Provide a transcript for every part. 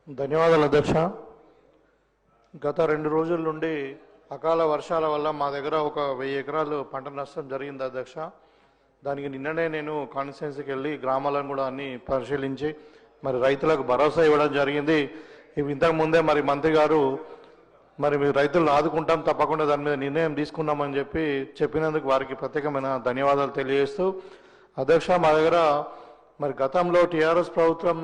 ధన్యవాదాలు అధ్యక్ష. గత 2 రోజుల నుండి అకాల వర్షాల వల్ల మా దగ్గర ఒక 1000 ఎకరాలు పంట నష్టం జరిగింది అధ్యక్ష. దానికి నిన్ననే నేను కాన్స్టిట్యున్సీకి వెళ్ళి గ్రామాలను కూడా అన్ని పరిశీలించి మరి రైతులకు భరోసా ఇవ్వడం జరిగింది. ఇంతకు ముందే మరి మంత్రి గారు మరి మీ రైతులను ఆదుకుంటాం, తప్పకుండా దాని మీద నిర్ణయం తీసుకున్నామని చెప్పినందుకు వారికి ప్రత్యేకమైన ధన్యవాదాలు తెలియజేస్తూ, అధ్యక్ష మా దగ్గర మరి గతంలో టీఆర్ఎస్ ప్రభుత్వం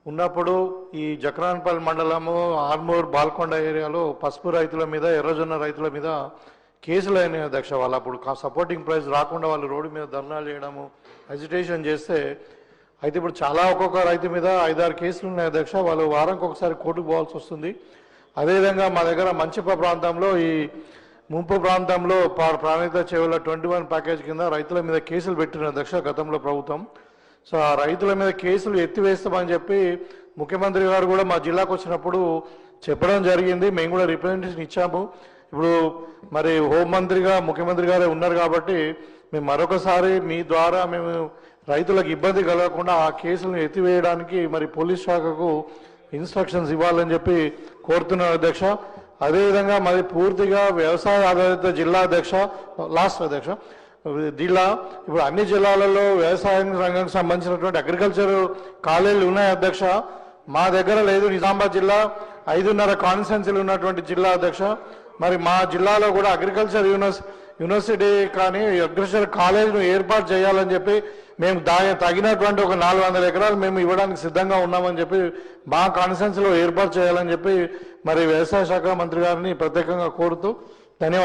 ఉన్నప్పుడు ఈ జక్రాన్పల్లి మండలము, ఆర్మూర్, బాల్కొండ ఏరియాలో పసుపు రైతుల మీద, ఎర్రజొన్న రైతుల మీద కేసులు అయినాయి అధ్యక్ష. వాళ్ళు అప్పుడు సపోర్టింగ్ ప్రైస్ రాకుండా వాళ్ళు రోడ్డు మీద ధర్నాలు చేయడము, అజిటేషన్ చేస్తే అయితే ఇప్పుడు ఒక్కొక్క రైతు మీద 5-6 కేసులు ఉన్నాయి అధ్యక్ష. వాళ్ళు వారానికి ఒకసారి కోర్టుకు పోవాల్సి వస్తుంది. అదేవిధంగా మా దగ్గర మంచిప ప్రాంతంలో, ఈ ముంపు ప్రాంతంలో ప్రాణిత చెవుల 21 ప్యాకేజ్ కింద రైతుల మీద కేసులు పెట్టిన అధ్యక్ష గతంలో ప్రభుత్వం. సో ఆ రైతుల మీద కేసులు ఎత్తివేస్తామని చెప్పి ముఖ్యమంత్రి గారు కూడా మా జిల్లాకు వచ్చినప్పుడు చెప్పడం జరిగింది. మేము కూడా రిప్రజెంటేషన్ ఇచ్చాము. ఇప్పుడు మరి హోంమంత్రిగా ముఖ్యమంత్రి గారే ఉన్నారు కాబట్టి మేము మరొకసారి మీ ద్వారా మేము రైతులకు ఇబ్బంది కలగకుండా ఆ కేసులను ఎత్తివేయడానికి మరి పోలీస్ శాఖకు ఇన్స్ట్రక్షన్స్ ఇవ్వాలని చెప్పి కోరుతున్నాను అధ్యక్ష. అదేవిధంగా మరి పూర్తిగా వ్యవసాయ ఆధారిత జిల్లా అధ్యక్ష, జిల్లా ఇప్పుడు అన్ని జిల్లాలలో వ్యవసాయ రంగానికి సంబంధించినటువంటి అగ్రికల్చర్ కాలేజీలు ఉన్నాయి అధ్యక్ష. మా దగ్గర లేదు. నిజామాబాద్ జిల్లా 5.5 కాన్స్టిట్యున్సీలు ఉన్నటువంటి జిల్లా అధ్యక్ష. మరి మా జిల్లాలో కూడా అగ్రికల్చర్ యూనివర్సిటీ కానీ అగ్రికల్చర్ కాలేజీను ఏర్పాటు చేయాలని చెప్పి మేము తగినటువంటి ఒక 400 ఎకరాలు మేము ఇవ్వడానికి సిద్ధంగా ఉన్నామని చెప్పి మా కాన్స్టిట్యున్సీలో ఏర్పాటు చేయాలని చెప్పి మరి వ్యవసాయ శాఖ మంత్రి గారిని ప్రత్యేకంగా కోరుతూ ధన్యవాదాలు.